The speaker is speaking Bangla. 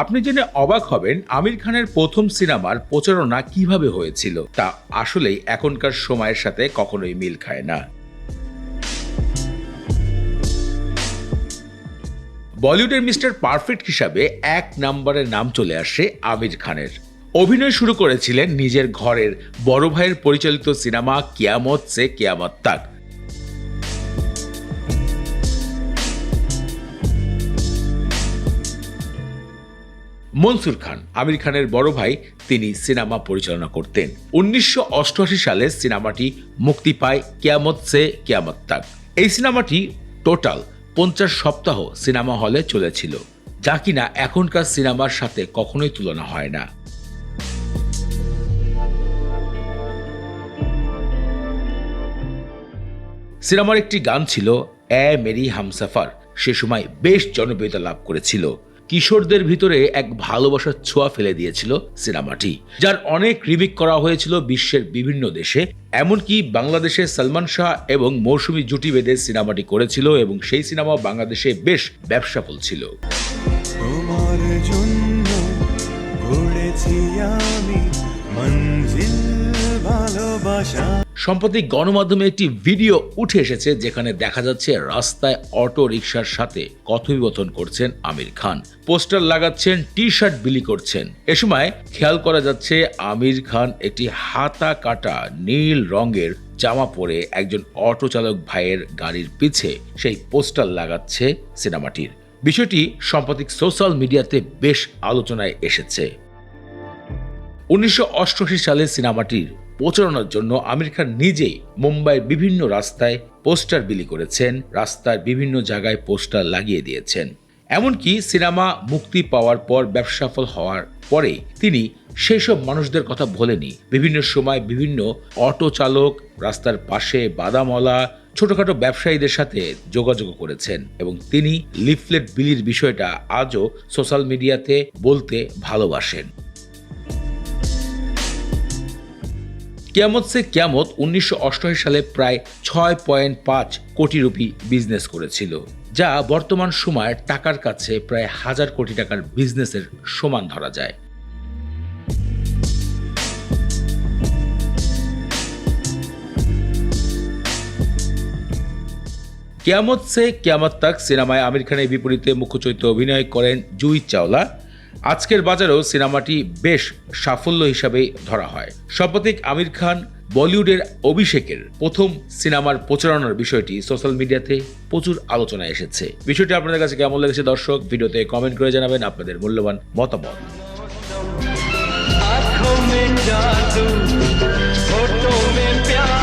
আপনি জেনে অবাক হবেন আমির খানের প্রথম সিনেমার প্রচারণা কিভাবে হয়েছিল, তা আসলেই এখনকার সময়ের সাথে কখনোই মিল খায় না। বলিউডের মিস্টার পারফেক্ট হিসাবে এক নম্বরের নাম চলে আসে আমির খানের। অভিনয় শুরু করেছিলেন নিজের ঘরের বড় ভাইয়ের পরিচালিত সিনেমা কিয়ামত সে কিয়ামত তাক। মনসুর খান আমির খানের বড় ভাই, তিনি সিনেমা পরিচালনা করতেন। 1988 সালে সিনেমাটি মুক্তি পায় কিয়ামত সে কিয়ামত তাক। এই সিনেমাটি টোটাল 50 সপ্তাহ সিনেমা হলে চলেছিল, যা কিনা এখনকার সিনেমার সাথে কখনোই তুলনা হয় না। সিনেমার একটি গান ছিল এ মেরি হামসফর, সে সময় বেশ জনপ্রিয়তা লাভ করেছিল। কিশোরদের ভিতরে এক ভালোবাসার ছোঁয়া ফেলে দিয়েছিল সিনেমাটি, যার অনেক রিমেক করা হয়েছিল বিশ্বের বিভিন্ন দেশে। এমনকি বাংলাদেশে সালমান শাহ এবং মৌসুমী জুটি বেঁধে সিনেমাটি করেছিল এবং সেই সিনেমা বাংলাদেশে বেশ ব্যবসাফল ছিল। তোমার জন্য ঘুরেছি আমি মঞ্জিল ভালোবাসা। সম্প্রতি গণমাধ্যমে একটি ভিডিও উঠে এসেছে যেখানে দেখা যাচ্ছে রাস্তায় অটো রিকশার সাথে কথোপকথন করছেন আমির খান, পোস্টার লাগাচ্ছেন, টি শার্ট বিলি করছেন। এ সময় খেয়াল করা যাচ্ছে আমির খান একটি হাতা কাটা নীল রঙের জামা পরে একজন অটো চালক ভাইয়ের গাড়ির পিছে সেই পোস্টার লাগাচ্ছে সিনেমাটির। বিষয়টি সাম্প্রতিক সোশ্যাল মিডিয়াতে বেশ আলোচনায় এসেছে। 1988 সালে সিনেমাটির প্রচারণার জন্য আমির খান নিজেই মুম্বাইয়ের বিভিন্ন রাস্তায় পোস্টার বিলি করেছেন, রাস্তার বিভিন্ন জায়গায় পোস্টার লাগিয়ে দিয়েছেন। এমনকি সিনেমা মুক্তি পাওয়ার পর ব্যবসাফল হওয়ার পরে তিনি সেই সব মানুষদের কথা ভোলেনি। বিভিন্ন সময় বিভিন্ন অটো চালক, রাস্তার পাশে বাদামওয়ালা, ছোটখাটো ব্যবসায়ীদের সাথে যোগাযোগ করেছেন এবং তিনি লিফলেট বিলির বিষয়টা আজও সোশ্যাল মিডিয়াতে বলতে ভালোবাসেন। কিয়ামত সে কিয়ামত 1988 সালে প্রায় 6.5 কোটি রুপি বিজনেস করেছিল, যা বর্তমান সময়ের টাকার কাছে প্রায় 1000 কোটি টাকার বিজনেসের সমান ধরা যায়। কিয়ামত সে কিয়ামত তাক সিনেমায় আমির খানের বিপরীতে মুখ্য চরিত্রে অভিনয় করেন জুহি চাওলা। আজকের বাজারেও সিনেমাটি বেশ সাফল্য হিসাবে ধরা হয়। সম্প্রতি আমির খান বলিউডের অভিষেকের প্রথম সিনেমার প্রচারণার বিষয়টি সোশ্যাল মিডিয়াতে প্রচুর আলোচনায় এসেছে। বিষয়টি আপনাদের কাছে কেমন লেগেছে দর্শক, ভিডিওতে কমেন্ট করে জানাবেন আপনাদের মূল্যবান মতামত।